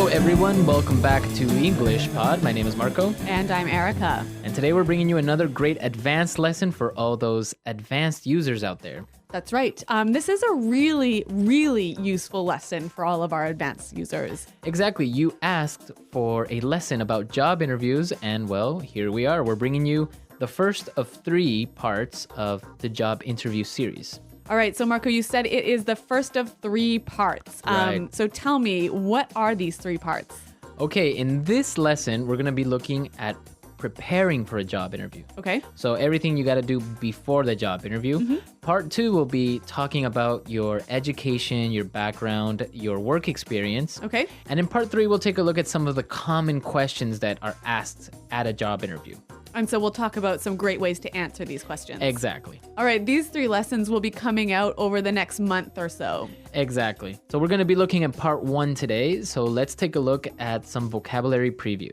Hello, everyone. Welcome back to English Pod. My name is Marco. And I'm Erica. And today we're bringing you another great advanced lesson for all those advanced users out there. That's right. This is a really useful lesson for all of our advanced users. Exactly. You asked for a lesson about job interviews, and well, here we are. We're bringing you the first of 3 parts of the job interview series. All right. So, Marco, you said it is the first of 3 parts. Right. So tell me, what are these 3 parts? Okay, in this lesson, we're going to be looking at preparing for a job interview. Okay. So everything you got to do before the job interview. Part 2 will be talking about your education, your background, your work experience. Okay. And in part 3, we'll take a look at some of the common questions that are asked at a job interview. And so we'll talk about some great ways to answer these questions. Exactly. All right. These 3 lessons will be coming out over the next month or so. Exactly. So we're going to be looking at part 1 today. So let's take a look at some vocabulary preview.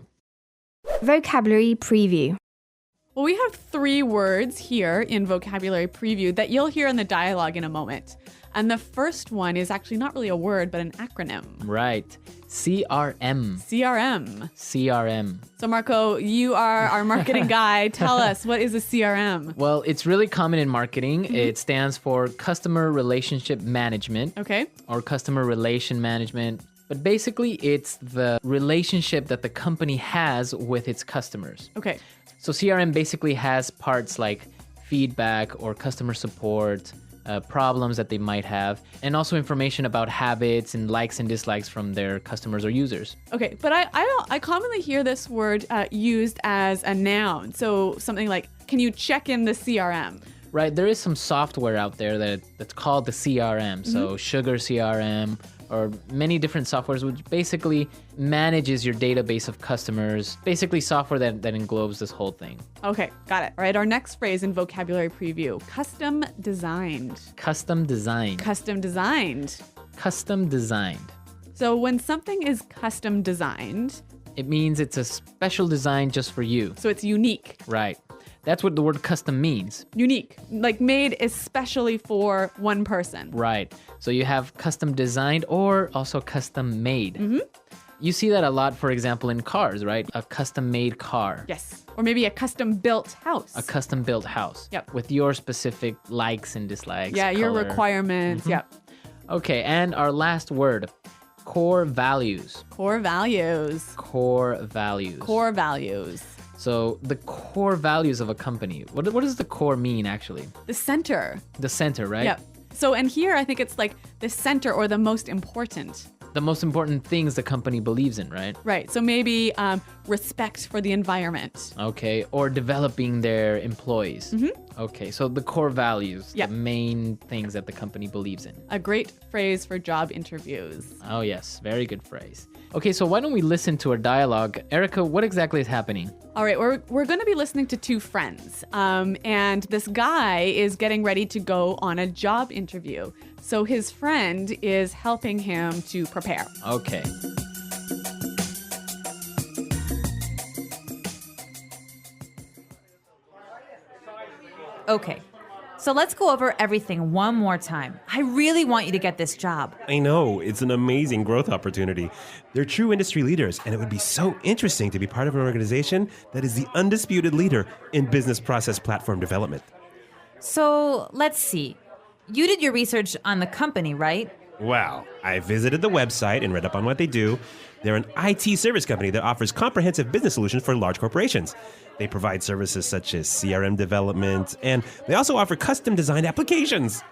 Vocabulary preview. Well, we have 3 words here in vocabulary preview that you'll hear in the dialogue in a moment. And the first one is actually not really a word, but an acronym. Right. CRM. CRM. CRM. So, Marco, you are our marketing guy. Tell us, what is a CRM? Well, it's really common in marketing. It stands for Customer Relationship Management. Okay. Or Customer Relation Management. But basically, it's the relationship that the company has with its customers. Okay. So CRM basically has parts like feedback or customer support, problems that they might have, and also information about habits and likes and dislikes from their customers or users. Okay, but I commonly hear this word used as a noun. So something like, can you check in the CRM? Right, there is some software out there that's called the CRM. So Sugar CRM, or many different softwares, which basically manages your database of customers. Basically software that englobes this whole thing. Okay, got it. All right, our next phrase in vocabulary preview, custom designed. Custom designed. Custom designed. Custom designed. So when something is custom designed, it means it's a special design just for you. So it's unique. Right. That's what the word custom means. Unique, like made especially for one person. Right. So you have custom designed or also custom made. You see that a lot, for example, in cars, right? A custom made car. Yes. Or maybe a custom built house. A custom built house. Yep. With your specific likes and dislikes. Yeah, your color. requirements. Yep. Okay, and our last word, core values. Core values. Core values. Core values. So the core values of a company, what does the core mean actually? The center. The center, right? Yep. So, and here I think it's like the center or the most important. The most important things the company believes in, right? Right. So maybe respect for the environment. Okay. Or developing their employees. Okay. So the core values, Yep. the main things that the company believes in. A great phrase for job interviews. Oh, yes. Very good phrase. Okay. So why don't we listen to our dialogue? Erica, what exactly is happening? All right, we're going to be listening to 2 friends, and this guy is getting ready to go on a job interview. So his friend is helping him to prepare. Okay. Okay, so let's go over everything one more time. I really want you to get this job. I know, it's an amazing growth opportunity. They're true industry leaders, and it would be so interesting to be part of an organization that is the undisputed leader in business process platform development. So let's see. You did your research on the company, right? Well, I visited the website and read up on what they do. They're an IT service company that offers comprehensive business solutions for large corporations. They provide services such as CRM development, and they also offer custom designed applications.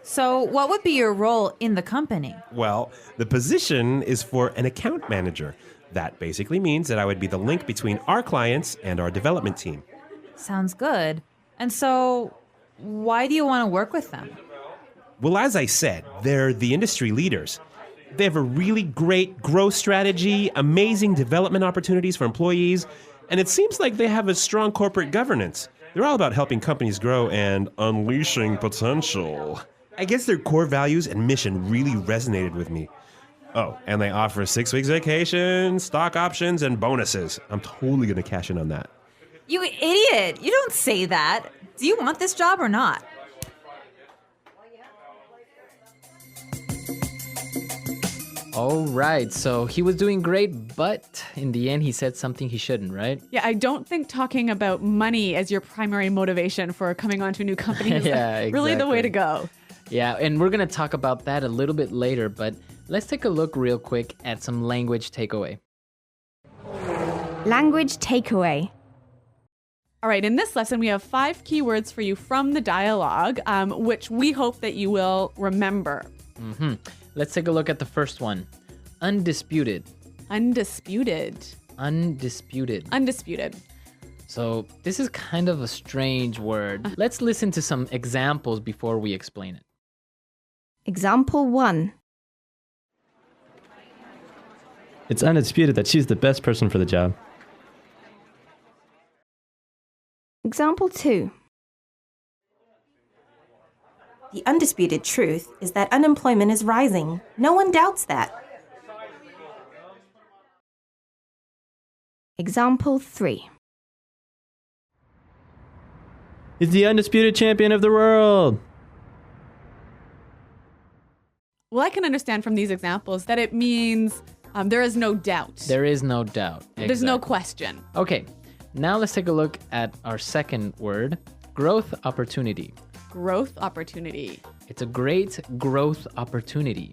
So what would be your role in the company? Well, the position is for an account manager. That basically means that I would be the link between our clients and our development team. Sounds good. And so why do you want to work with them? Well, as I said, they're the industry leaders. They have a really great growth strategy, amazing development opportunities for employees, and it seems like they have a strong corporate governance. They're all about helping companies grow and unleashing potential. I guess their core values and mission really resonated with me. Oh, and they offer 6 weeks vacation, stock options, and bonuses. I'm totally going to cash in on that. You idiot! You don't say that. Do you want this job or not? All right, so he was doing great, but in the end, he said something he shouldn't, right? Yeah, I don't think talking about money as your primary motivation for coming onto a new company is Yeah, really the way to exactly. go. Yeah, and we're going to talk about that a little bit later, but let's take a look real quick at some language takeaway. Language takeaway. All right, in this lesson, we have 5 keywords for you from the dialogue, which we hope that you will remember. Let's take a look at the first one. Undisputed. Undisputed. Undisputed. Undisputed. So this is kind of a strange word. Let's listen to some examples before we explain it. Example 1. It's undisputed that she's the best person for the job. Example 2. The undisputed truth is that unemployment is rising. No one doubts that. Example 3. He's the undisputed champion of the world. Well, I can understand from these examples that it means there is no doubt. There is no doubt. There's no Exactly. question. Okay, now let's take a look at our second word, growth opportunity. Growth opportunity. It's a great growth opportunity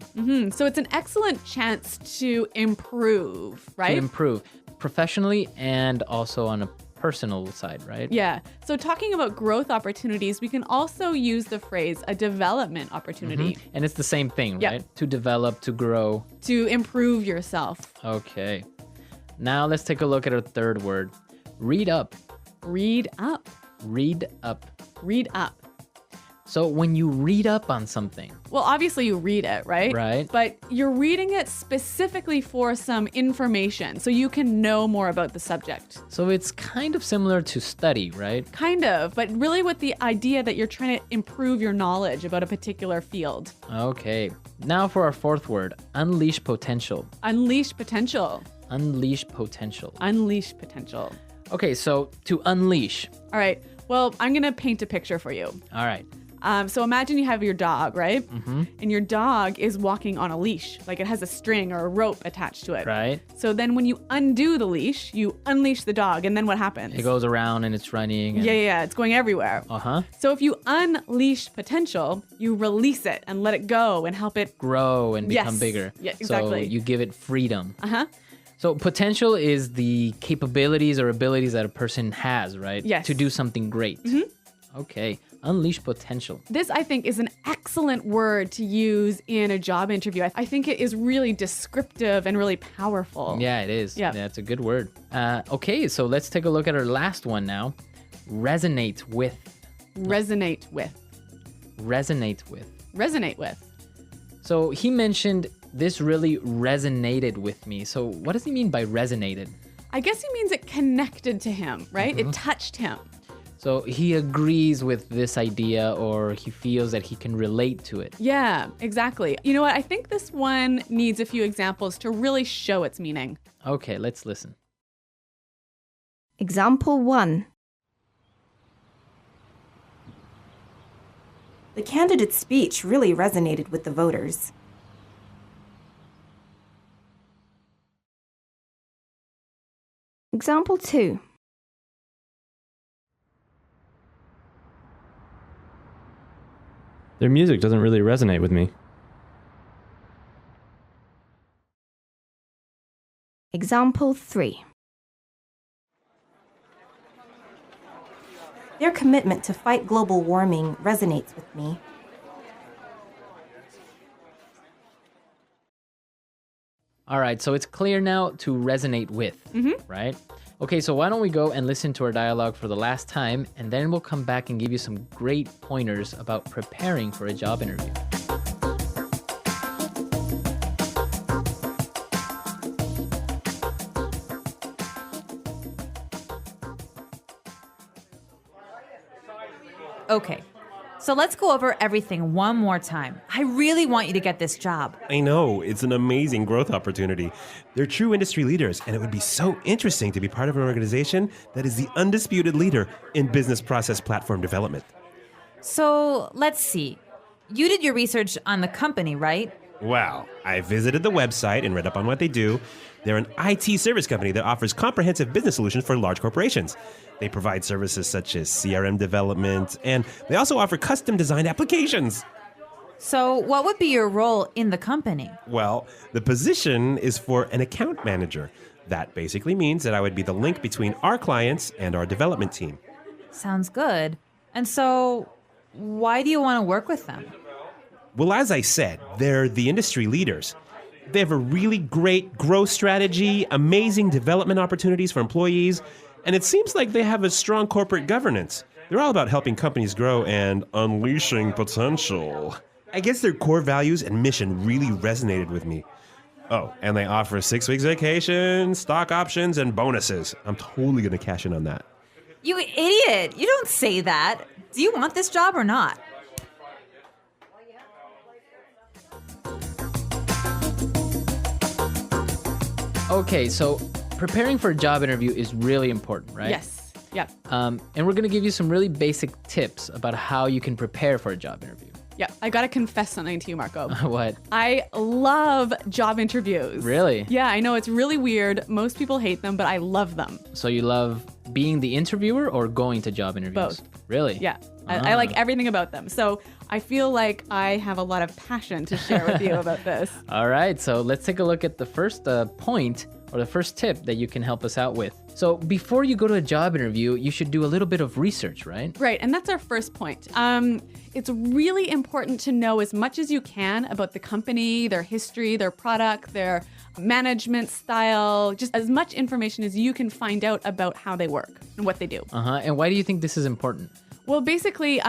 So it's an excellent chance to improve, right? to improve professionally and also on a personal side, right? Yeah. So talking about growth opportunities, we can also use the phrase a development opportunity And it's the same thing, Yeah. right? To develop, to grow. to improve yourself. Okay. Now let's take a look at our third word, read up. Read up. Read up. Read up. So when you read up on something, Well, obviously you read it, right? Right. But you're reading it specifically for some information so you can know more about the subject. so it's kind of similar to study, right? Kind of, but really with the idea that you're trying to improve your knowledge about a particular field. Okay. Now for our fourth word, unleash potential. Unleash potential. Unleash potential. Unleash potential. Okay, so to unleash. All right. Well, I'm going to paint a picture for you. All right. So imagine you have your dog, right? And your dog is walking on a leash, like it has a string or a rope attached to it. Right. So then when you undo the leash, you unleash the dog, and then what happens? It goes around and it's running. And, Yeah, it's going everywhere. Uh-huh. So if you unleash potential, you release it and let it go and help it. Grow and become Yes. bigger. Yeah, exactly. So you give it freedom. Uh-huh. So potential is the capabilities or abilities that a person has, right? Yes. To do something great. Okay. Unleash potential. This, I think, is an excellent word to use in a job interview. I think it is really descriptive and really powerful. Yeah, it is. Yeah. It's a good word. Okay, so let's take a look at our last one now. Resonate with. Resonate with. Resonate with. Resonate with. So he mentioned this really resonated with me. So what does he mean by resonated? I guess he means it connected to him, right? It touched him. So he agrees with this idea or he feels that he can relate to it. Yeah, exactly. You know what? I think this one needs a few examples to really show its meaning. Okay, let's listen. Example 1. The candidate's speech really resonated with the voters. Example 2. Their music doesn't really resonate with me. Example 3. Their commitment to fight global warming resonates with me. All right, so it's clear now to resonate with, right? Okay, so why don't we go and listen to our dialogue for the last time, and then we'll come back and give you some great pointers about preparing for a job interview. Okay, so let's go over everything one more time. I really want you to get this job. I know, it's an amazing growth opportunity. They're true industry leaders, and it would be so interesting to be part of an organization that is the undisputed leader in business process platform development. So let's see. You did your research on the company, right? Well, I visited the website and read up on what they do. They're an IT service company that offers comprehensive business solutions for large corporations. They provide services such as CRM development, and they also offer custom-designed applications. So, what would be your role in the company? Well, the position is for an account manager. That basically means that I would be the link between our clients and our development team. Sounds good. And so, why do you want to work with them? Well, as I said, they're the industry leaders. They have a really great growth strategy, amazing development opportunities for employees, and it seems like they have a strong corporate governance. They're all about helping companies grow and unleashing potential. I guess their core values and mission really resonated with me. Oh, and they offer 6 weeks vacation, stock options, and bonuses. I'm totally going to cash in on that. You idiot! You don't say that. Do you want this job or not? Okay, so preparing for a job interview is really important, right? Yes. Yep. And we're going to give you some really basic tips about how you can prepare for a job interview. Yep. I got to confess something to you, Marco. What? I love job interviews. Really? Yeah, I know it's really weird. Most people hate them, but I love them. So you love being the interviewer or going to job interviews? Both. Really? Yeah. I like everything about them. So I feel like I have a lot of passion to share with you about this. All right, so let's take a look at the first point or the first tip that you can help us out with. So before you go to a job interview, you should do a little bit of research, right? Right, and that's our first point. It's really important to know as much as you can about the company, their history, their product, their management style, just as much information as you can find out about how they work and what they do. And why do you think this is important? Well, basically,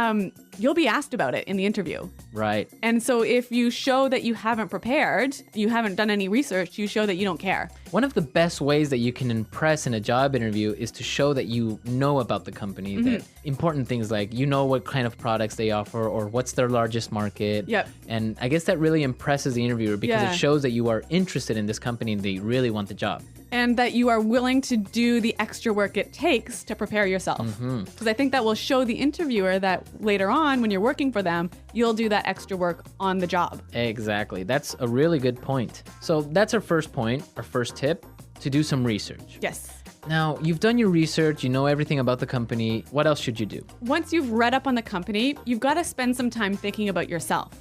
you'll be asked about it in the interview. Right. And so if you show that you haven't prepared, you haven't done any research, you show that you don't care. One of the best ways that you can impress in a job interview is to show that you know about the company, that important things like you know what kind of products they offer or what's their largest market. Yep. And I guess that really impresses the interviewer because Yeah. it shows that you are interested in this company and they really want the job. And that you are willing to do the extra work it takes to prepare yourself. Because I think that will show the interviewer that later on, when you're working for them, you'll do that extra work on the job. Exactly. That's a really good point. So that's our first point, our first tip, to do some research. Yes. Now, you've done your research, you know everything about the company. What else should you do? Once you've read up on the company, you've got to spend some time thinking about yourself.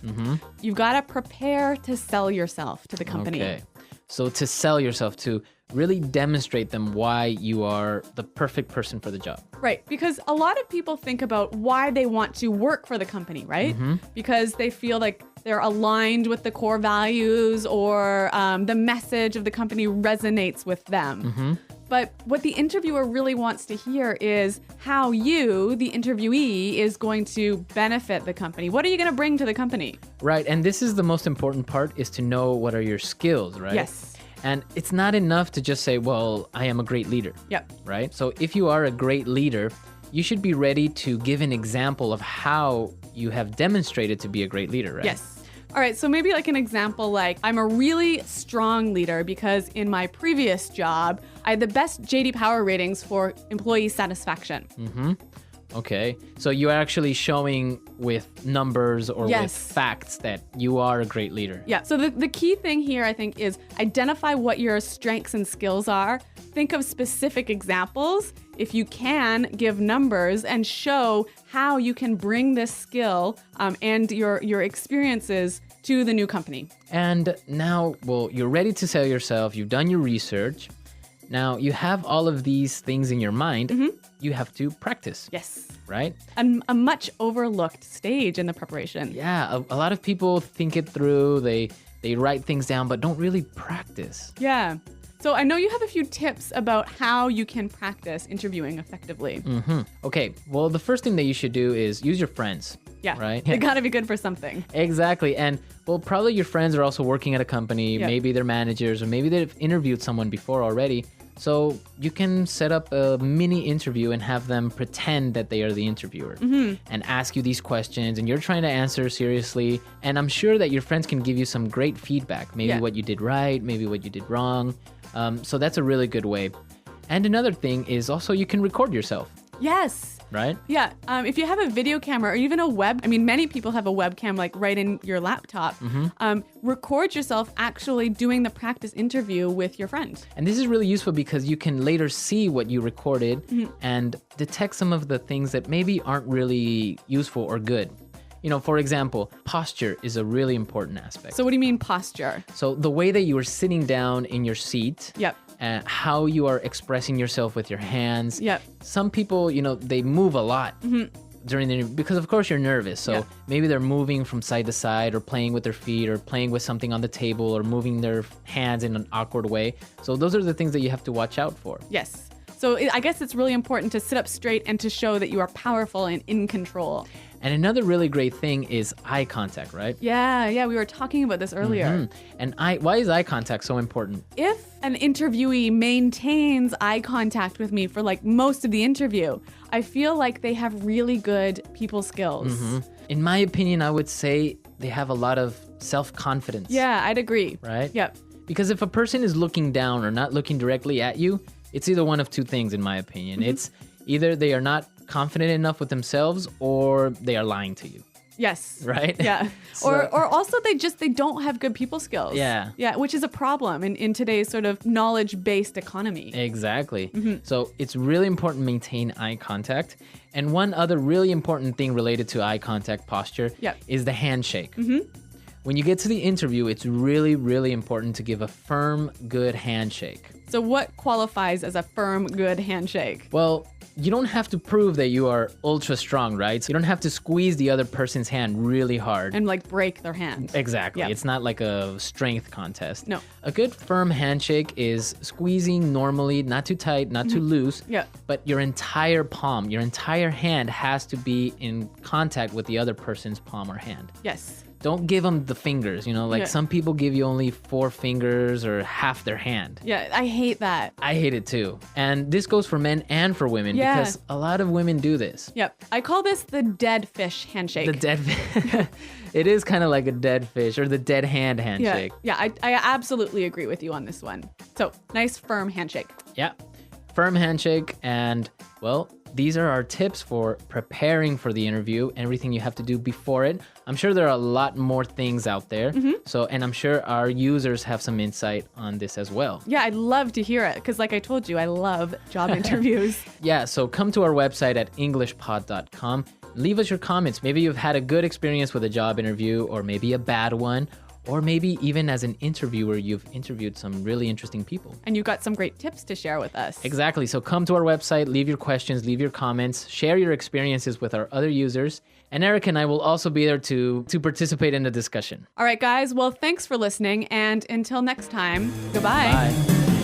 You've got to prepare to sell yourself to the company. Okay. So to sell yourself, to really demonstrate them why you are the perfect person for the job. Right, because a lot of people think about why they want to work for the company, right? Because they feel like they're aligned with the core values or the message of the company resonates with them. But what the interviewer really wants to hear is how you, the interviewee, is going to benefit the company. What are you going to bring to the company? Right, and this is the most important part, is to know what are your skills, right? Yes. And it's not enough to just say, well, I am a great leader. Yep. Right? So if you are a great leader, you should be ready to give an example of how you have demonstrated to be a great leader, right? Yes. All right, so maybe like an example, like I'm a really strong leader because in my previous job, I had the best JD Power ratings for employee satisfaction. Okay. So you're actually showing with numbers or with Yes. facts that you are a great leader. Yeah, so the key thing here, I think, is identify what your strengths and skills are. Think of specific examples. If you can, give numbers and show how you can bring this skill and your experiences to the new company. And now, well, you're ready to sell yourself. You've done your research. Now you have all of these things in your mind. You have to practice. Yes. Right? And a much overlooked stage in the preparation. Yeah, a lot of people think it through. They write things down, but don't really practice. Yeah. So I know you have a few tips about how you can practice interviewing effectively. Okay, well, the first thing that you should do is use your friends. Yeah. Right? They gotta be good for something. Exactly. And well, probably your friends are also working at a company. Yep. Maybe they're managers or maybe they've interviewed someone before already. So you can set up a mini interview and have them pretend that they are the interviewer and ask you these questions and you're trying to answer seriously. And I'm sure that your friends can give you some great feedback. Maybe Yeah. what you did right, maybe what you did wrong. So that's a really good way. And another thing is also you can record yourself. Yes. right? Yeah. If you have a video camera or even a web, I mean, many people have a webcam like right in your laptop. Record yourself actually doing the practice interview with your friend. And this is really useful because you can later see what you recorded and detect some of the things that maybe aren't really useful or good. You know, for example, posture is a really important aspect. So what do you mean posture? So the way that you are sitting down in your seat, Yep. how you are expressing yourself with your hands. Yep. Some people, you know, they move a lot during the interview because of course you're nervous. So Yeah. maybe they're moving from side to side or playing with their feet or playing with something on the table or moving their hands in an awkward way. So those are the things that you have to watch out for. Yes. So I guess it's really important to sit up straight and to show that you are powerful and in control. And another really great thing is eye contact, right? Yeah, we were talking about this earlier. And why is eye contact so important? If an interviewee maintains eye contact with me for like most of the interview, I feel like they have really good people skills. In my opinion, I would say they have a lot of self-confidence. Yeah, I'd agree. Right? Yep. Because if a person is looking down or not looking directly at you, it's either one of two things, in my opinion. It's either they are not confident enough with themselves or they are lying to you, Yes. right? Yeah. Or also they don't have good people skills. Yeah. Yeah, which is a problem in today's sort of knowledge-based economy. Exactly. So it's really important to maintain eye contact. And one other really important thing related to eye contact posture Yep. is the handshake. When you get to the interview, it's really, really important to give a firm, good handshake. So what qualifies as a firm, good handshake? Well, you don't have to prove that you are ultra strong, right? So you don't have to squeeze the other person's hand really hard. And like break their hand. Exactly. Yeah. It's not like a strength contest. No. A good firm handshake is squeezing normally, not too tight, not too loose. Yeah. But your entire palm, your entire hand has to be in contact with the other person's palm or hand. Yes. Don't give them the fingers, you know, like Yeah. some people give you only 4 fingers or half their hand. Yeah, I hate that. I hate it too. And this goes for men and for women Yeah. because a lot of women do this. Yep. I call this the dead fish handshake. The dead it is kind of like a dead fish or the dead hand handshake. Yeah, I absolutely agree with you on this one. So, nice firm handshake. Yeah. Firm handshake. And, well, these are our tips for preparing for the interview, everything you have to do before it. I'm sure there are a lot more things out there. So, and I'm sure our users have some insight on this as well. Yeah, I'd love to hear it because, like I told you, I love job interviews. Yeah, so come to our website at englishpod.com. Leave us your comments. Maybe you've had a good experience with a job interview, or maybe a bad one, or maybe even as an interviewer, you've interviewed some really interesting people. And you've got some great tips to share with us. Exactly. So come to our website, leave your questions, leave your comments, share your experiences with our other users. And Eric and I will also be there to participate in the discussion. All right, guys. Well, thanks for listening. And until next time, goodbye. Bye.